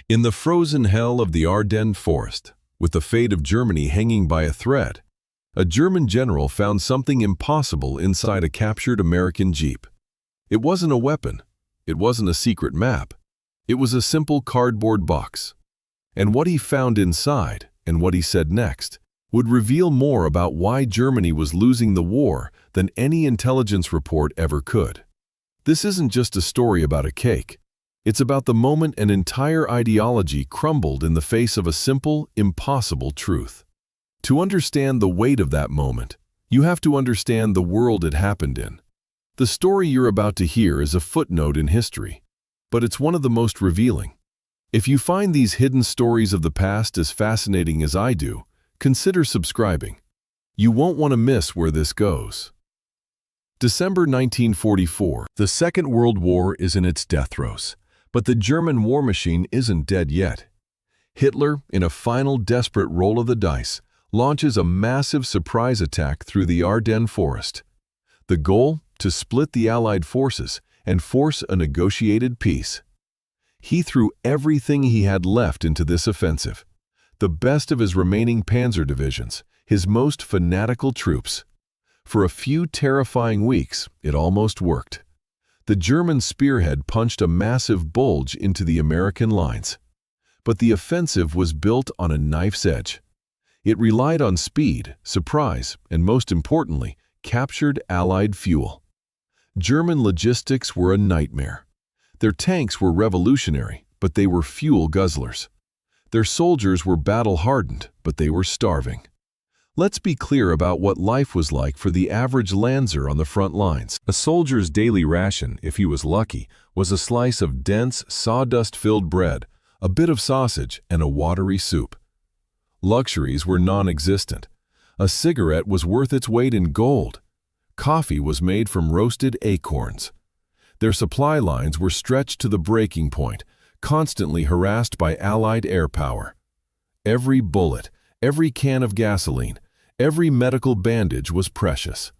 In the frozen hell of the Ardennes forest, with the fate of Germany hanging by a thread, a German general found something impossible inside a captured American Jeep. It wasn't a weapon. It wasn't a secret map. It was a simple cardboard box. And what he found inside, and what he said next, would reveal more about why Germany was losing the war than any intelligence report ever could. This isn't just a story about a cake. It's about the moment an entire ideology crumbled in the face of a simple, impossible truth. To understand the weight of that moment, you have to understand the world it happened in. The story you're about to hear is a footnote in history, but it's one of the most revealing. If you find these hidden stories of the past as fascinating as I do, consider subscribing. You won't want to miss where this goes. December 1944. The Second World War is in its death throes, but the German war machine isn't dead yet. Hitler, in a final desperate roll of the dice, launches a massive surprise attack through the Ardennes forest. The goal? To split the Allied forces and force a negotiated peace. He threw everything he had left into this offensive. The best of his remaining panzer divisions, his most fanatical troops. For a few terrifying weeks, it almost worked. The German spearhead punched a massive bulge into the American lines. But the offensive was built on a knife's edge. It relied on speed, surprise, and most importantly, captured Allied fuel. German logistics were a nightmare. Their tanks were revolutionary, but they were fuel guzzlers. Their soldiers were battle-hardened, but they were starving. Let's be clear about what life was like for the average Lanzer on the front lines. A soldier's daily ration, if he was lucky, was a slice of dense, sawdust-filled bread, a bit of sausage, and a watery soup. Luxuries were non-existent. A cigarette was worth its weight in gold. Coffee was made from roasted acorns. Their supply lines were stretched to the breaking point, constantly harassed by Allied air power. Every bullet, every can of gasoline, every medical bandage was precious.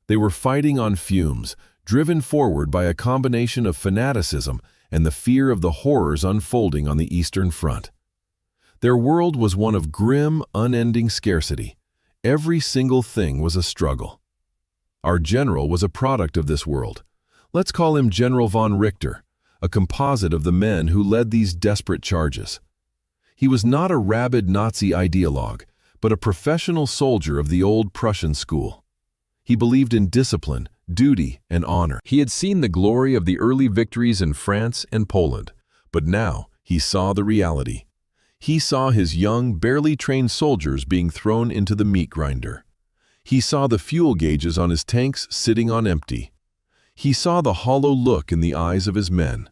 They were fighting on fumes, driven forward by a combination of fanaticism and the fear of the horrors unfolding on the Eastern Front. Their world was one of grim, unending scarcity. Every single thing was a struggle. Our general was a product of this world. Let's call him General von Richter, a composite of the men who led these desperate charges. He was not a rabid Nazi ideologue, but a professional soldier of the old Prussian school. He believed in discipline, duty, and honor. He had seen the glory of the early victories in France and Poland, but now he saw the reality. He saw his young, barely trained soldiers being thrown into the meat grinder. He saw the fuel gauges on his tanks sitting on empty. He saw the hollow look in the eyes of his men.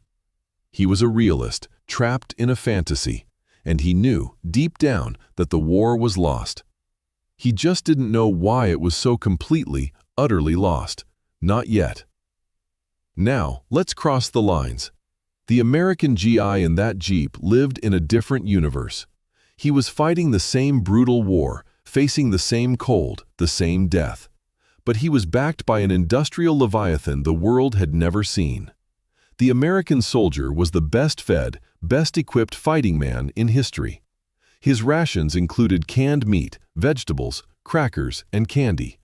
He was a realist, trapped in a fantasy, and he knew, deep down, that the war was lost. He just didn't know why it was so completely, utterly lost. Not yet. Now, let's cross the lines. The American GI in that Jeep lived in a different universe. He was fighting the same brutal war, facing the same cold, the same death. But he was backed by an industrial leviathan the world had never seen. The American soldier was the best-fed, best-equipped fighting man in history. His rations included canned meat, vegetables, crackers, and candy.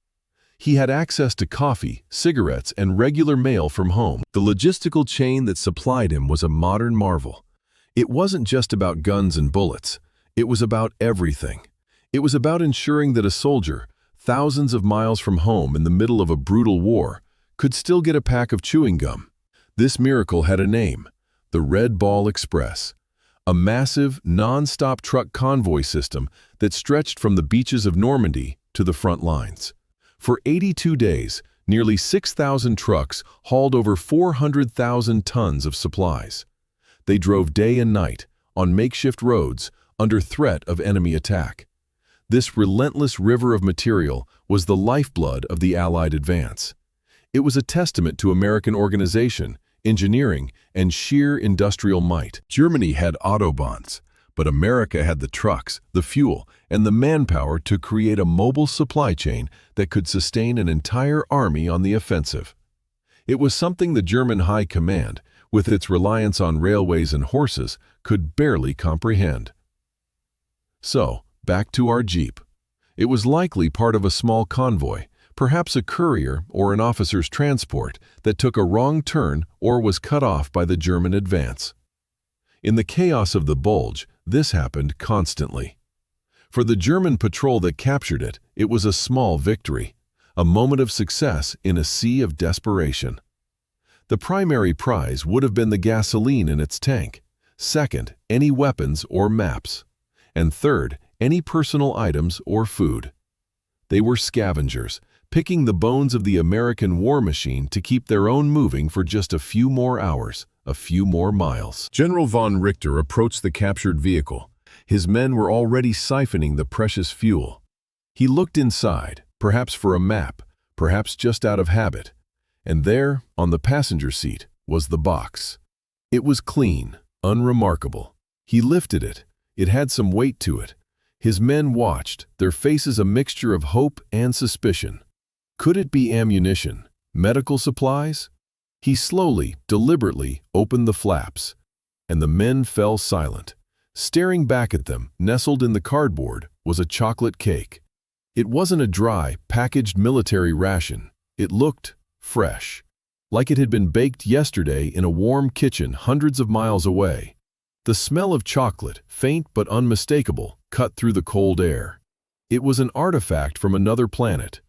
He had access to coffee, cigarettes, and regular mail from home. The logistical chain that supplied him was a modern marvel. It wasn't just about guns and bullets. It was about everything. It was about ensuring that a soldier, thousands of miles from home in the middle of a brutal war, could still get a pack of chewing gum. This miracle had a name, the Red Ball Express, a massive, non-stop truck convoy system that stretched from the beaches of Normandy to the front lines. For 82 days, nearly 6,000 trucks hauled over 400,000 tons of supplies. They drove day and night, on makeshift roads, under threat of enemy attack. This relentless river of material was the lifeblood of the Allied advance. It was a testament to American organization, engineering, and sheer industrial might. Germany had autobahns, but America had the trucks, the fuel, and the manpower to create a mobile supply chain that could sustain an entire army on the offensive. It was something the German High Command, with its reliance on railways and horses, could barely comprehend. So, back to our jeep. It was likely part of a small convoy, perhaps a courier or an officer's transport, that took a wrong turn or was cut off by the German advance. In the chaos of the bulge, this happened constantly. For the German patrol that captured it, it was a small victory, a moment of success in a sea of desperation. The primary prize would have been the gasoline in its tank. Second, any weapons or maps. And third, any personal items or food. They were scavengers, picking the bones of the American war machine to keep their own moving for just a few more hours, a few more miles. General von Richter approached the captured vehicle. His men were already siphoning the precious fuel. He looked inside, perhaps for a map, perhaps just out of habit. And there, on the passenger seat, was the box. It was clean, unremarkable. He lifted it. It had some weight to it. His men watched, their faces a mixture of hope and suspicion. Could it be ammunition, medical supplies? He slowly, deliberately opened the flaps, and the men fell silent. Staring back at them, nestled in the cardboard, was a chocolate cake. It wasn't a dry, packaged military ration. It looked fresh, like it had been baked yesterday in a warm kitchen hundreds of miles away. The smell of chocolate, faint but unmistakable, cut through the cold air. It was an artifact from another planet.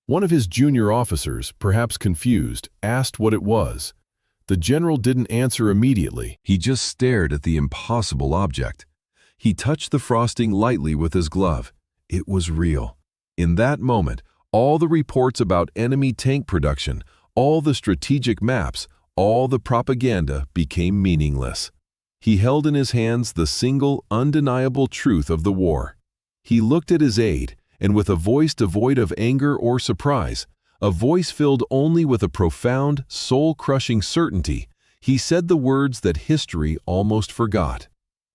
One of his junior officers, perhaps confused, asked what it was. The general didn't answer immediately. He just stared at the impossible object. He touched the frosting lightly with his glove. It was real. In that moment, all the reports about enemy tank production, all the strategic maps, all the propaganda became meaningless. He held in his hands the single, undeniable truth of the war. He looked at his aide, and with a voice devoid of anger or surprise, a voice filled only with a profound, soul-crushing certainty, he said the words that history almost forgot.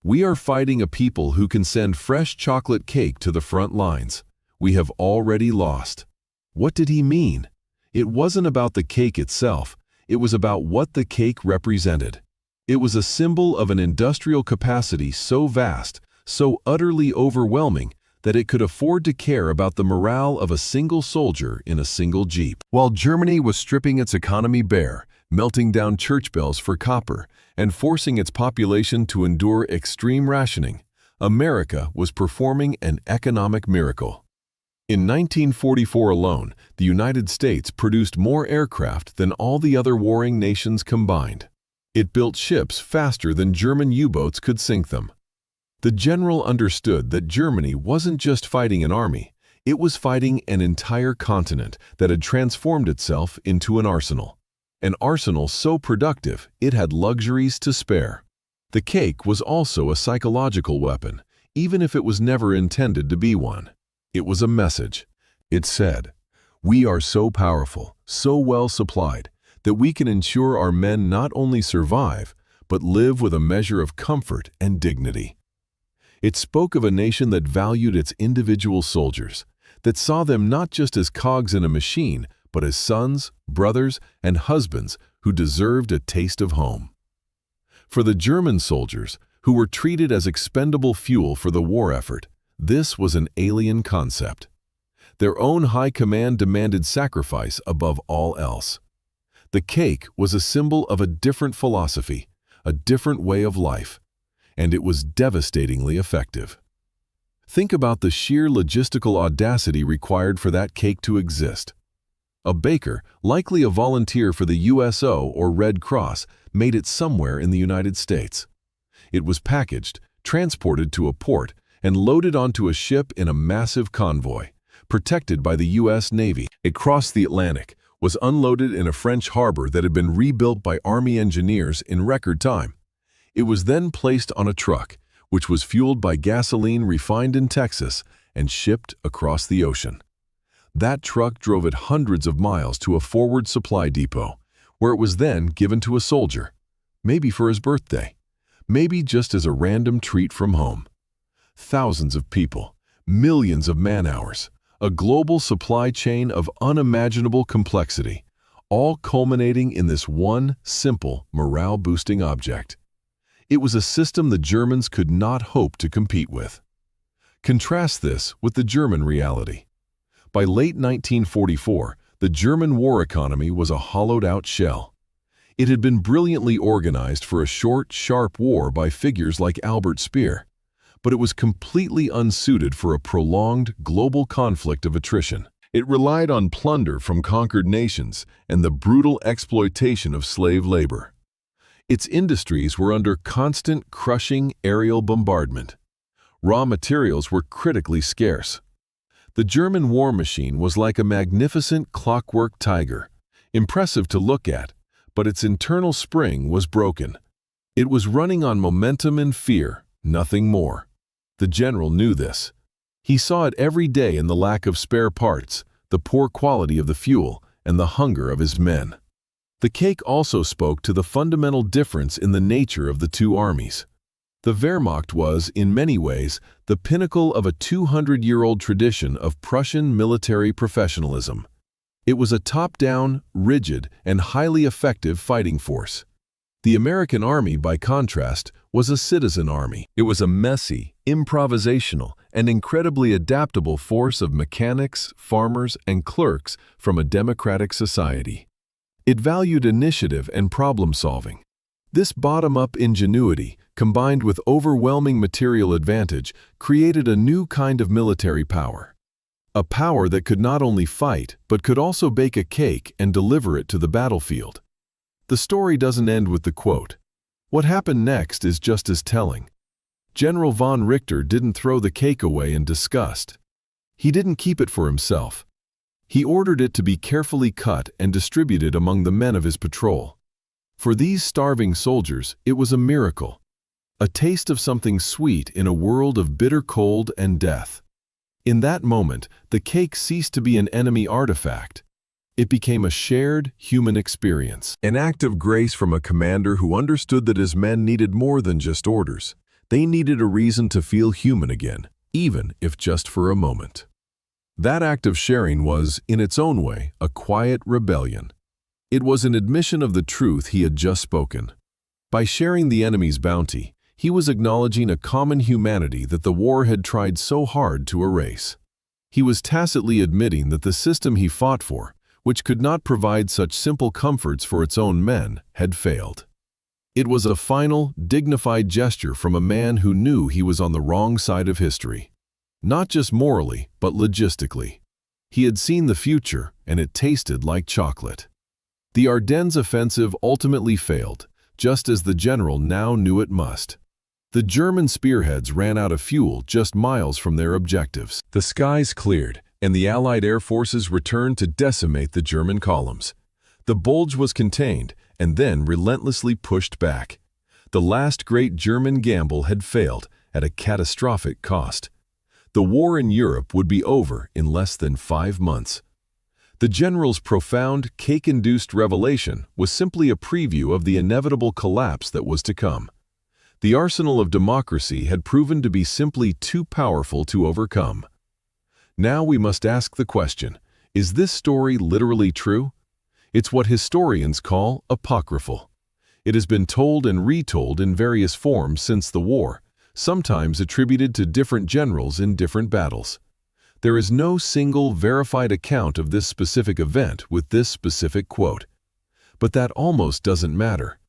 "We are fighting a people who can send fresh chocolate cake to the front lines. We have already lost." What did he mean? It wasn't about the cake itself. It was about what the cake represented. It was a symbol of an industrial capacity so vast, so utterly overwhelming, that it could afford to care about the morale of a single soldier in a single jeep. While Germany was stripping its economy bare, melting down church bells for copper, and forcing its population to endure extreme rationing, America was performing an economic miracle. In 1944 alone, the United States produced more aircraft than all the other warring nations combined. It built ships faster than German U-boats could sink them. The general understood that Germany wasn't just fighting an army, it was fighting an entire continent that had transformed itself into an arsenal. An arsenal so productive it had luxuries to spare. The cake was also a psychological weapon, even if it was never intended to be one. It was a message. It said, "We are so powerful, so well supplied, that we can ensure our men not only survive, but live with a measure of comfort and dignity." It spoke of a nation that valued its individual soldiers, that saw them not just as cogs in a machine, but as sons, brothers, and husbands who deserved a taste of home. For the German soldiers, who were treated as expendable fuel for the war effort, this was an alien concept. Their own high command demanded sacrifice above all else. The cake was a symbol of a different philosophy, a different way of life, and it was devastatingly effective. Think about the sheer logistical audacity required for that cake to exist. A baker, likely a volunteer for the USO or Red Cross, made it somewhere in the United States. It was packaged, transported to a port, and loaded onto a ship in a massive convoy, protected by the U.S. Navy. It crossed the Atlantic, was unloaded in a French harbor that had been rebuilt by Army engineers in record time. It was then placed on a truck, which was fueled by gasoline refined in Texas and shipped across the ocean. That truck drove it hundreds of miles to a forward supply depot, where it was then given to a soldier, maybe for his birthday, maybe just as a random treat from home. Thousands of people, millions of man-hours, a global supply chain of unimaginable complexity, all culminating in this one simple, morale-boosting object. It was a system the Germans could not hope to compete with. Contrast this with the German reality. By late 1944, the German war economy was a hollowed-out shell. It had been brilliantly organized for a short, sharp war by figures like Albert Speer, but it was completely unsuited for a prolonged, global conflict of attrition. It relied on plunder from conquered nations and the brutal exploitation of slave labor. Its industries were under constant, crushing aerial bombardment. Raw materials were critically scarce. The German war machine was like a magnificent clockwork tiger, impressive to look at, but its internal spring was broken. It was running on momentum and fear, nothing more. The general knew this. He saw it every day in the lack of spare parts, the poor quality of the fuel, and the hunger of his men. The cake also spoke to the fundamental difference in the nature of the two armies. The Wehrmacht was, in many ways, the pinnacle of a 200-year-old tradition of Prussian military professionalism. It was a top-down, rigid, and highly effective fighting force. The American army, by contrast, was a citizen army. It was a messy, improvisational, and incredibly adaptable force of mechanics, farmers, and clerks from a democratic society. It valued initiative and problem-solving. This bottom-up ingenuity, combined with overwhelming material advantage, created a new kind of military power. A power that could not only fight, but could also bake a cake and deliver it to the battlefield. The story doesn't end with the quote. What happened next is just as telling. General von Richter didn't throw the cake away in disgust. He didn't keep it for himself. He ordered it to be carefully cut and distributed among the men of his patrol. For these starving soldiers, it was a miracle. A taste of something sweet in a world of bitter cold and death. In that moment, the cake ceased to be an enemy artifact. It became a shared human experience. An act of grace from a commander who understood that his men needed more than just orders. They needed a reason to feel human again, even if just for a moment. That act of sharing was, in its own way, a quiet rebellion. It was an admission of the truth he had just spoken. By sharing the enemy's bounty, he was acknowledging a common humanity that the war had tried so hard to erase. He was tacitly admitting that the system he fought for, which could not provide such simple comforts for its own men, had failed. It was a final, dignified gesture from a man who knew he was on the wrong side of history. Not just morally, but logistically. He had seen the future, and it tasted like chocolate. The Ardennes offensive ultimately failed, just as the general now knew it must. The German spearheads ran out of fuel just miles from their objectives. The skies cleared, and the Allied air forces returned to decimate the German columns. The bulge was contained, and then relentlessly pushed back. The last great German gamble had failed at a catastrophic cost. The war in Europe would be over in less than 5 months. The general's profound, cake-induced revelation was simply a preview of the inevitable collapse that was to come. The arsenal of democracy had proven to be simply too powerful to overcome. Now we must ask the question, is this story literally true? It's what historians call apocryphal. It has been told and retold in various forms since the war, sometimes attributed to different generals in different battles. There is no single verified account of this specific event with this specific quote. But that almost doesn't matter.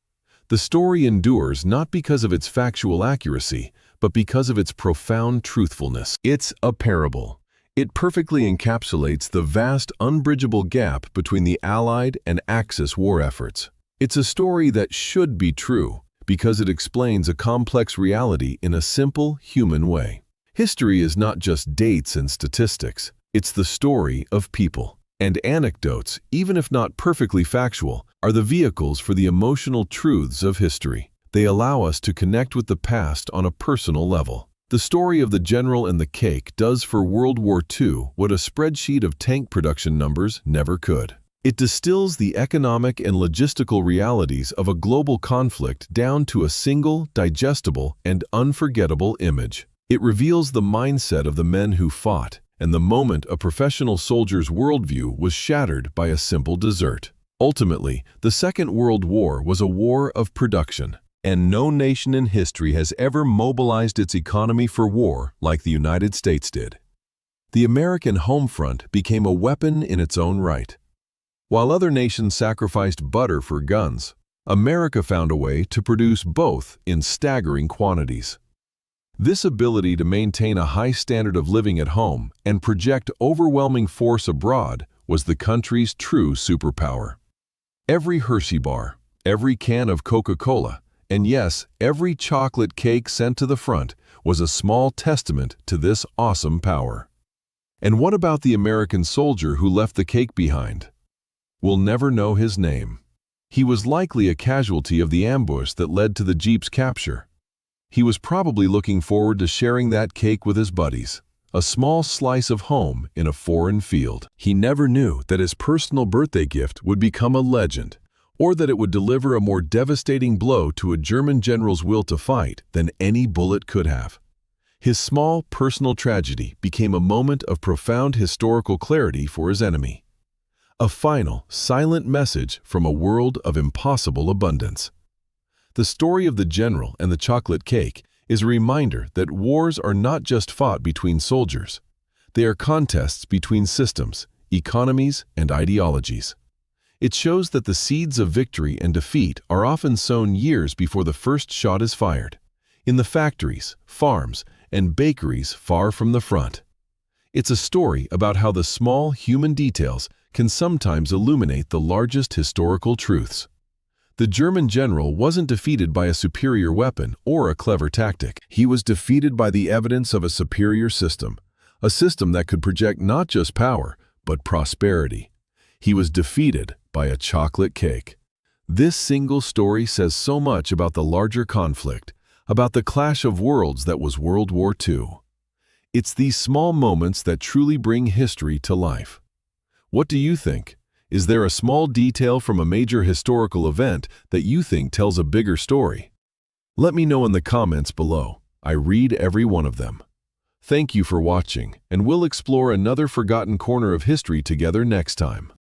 The story endures not because of its factual accuracy, but because of its profound truthfulness. It's a parable. It perfectly encapsulates the vast, unbridgeable gap between the Allied and Axis war efforts. It's a story that should be true, because it explains a complex reality in a simple, human way. History is not just dates and statistics. It's the story of people. And anecdotes, even if not perfectly factual, are the vehicles for the emotional truths of history. They allow us to connect with the past on a personal level. The story of the general and the cake does for World War II what a spreadsheet of tank production numbers never could. It distills the economic and logistical realities of a global conflict down to a single, digestible, and unforgettable image. It reveals the mindset of the men who fought, and the moment a professional soldier's worldview was shattered by a simple dessert. Ultimately, the Second World War was a war of production, and no nation in history has ever mobilized its economy for war like the United States did. The American home front became a weapon in its own right. While other nations sacrificed butter for guns, America found a way to produce both in staggering quantities. This ability to maintain a high standard of living at home and project overwhelming force abroad was the country's true superpower. Every Hershey bar, every can of Coca-Cola, and yes, every chocolate cake sent to the front was a small testament to this awesome power. And what about the American soldier who left the cake behind? We'll never know his name. He was likely a casualty of the ambush that led to the Jeep's capture. He was probably looking forward to sharing that cake with his buddies, a small slice of home in a foreign field. He never knew that his personal birthday gift would become a legend, or that it would deliver a more devastating blow to a German general's will to fight than any bullet could have. His small personal tragedy became a moment of profound historical clarity for his enemy. A final, silent message from a world of impossible abundance. The story of the general and the chocolate cake is a reminder that wars are not just fought between soldiers. They are contests between systems, economies, and ideologies. It shows that the seeds of victory and defeat are often sown years before the first shot is fired, in the factories, farms, and bakeries far from the front. It's a story about how the small human details can sometimes illuminate the largest historical truths. The German general wasn't defeated by a superior weapon or a clever tactic. He was defeated by the evidence of a superior system, a system that could project not just power, but prosperity. He was defeated by a chocolate cake. This single story says so much about the larger conflict, about the clash of worlds that was World War II. It's these small moments that truly bring history to life. What do you think? Is there a small detail from a major historical event that you think tells a bigger story? Let me know in the comments below. I read every one of them. Thank you for watching, and we'll explore another forgotten corner of history together next time.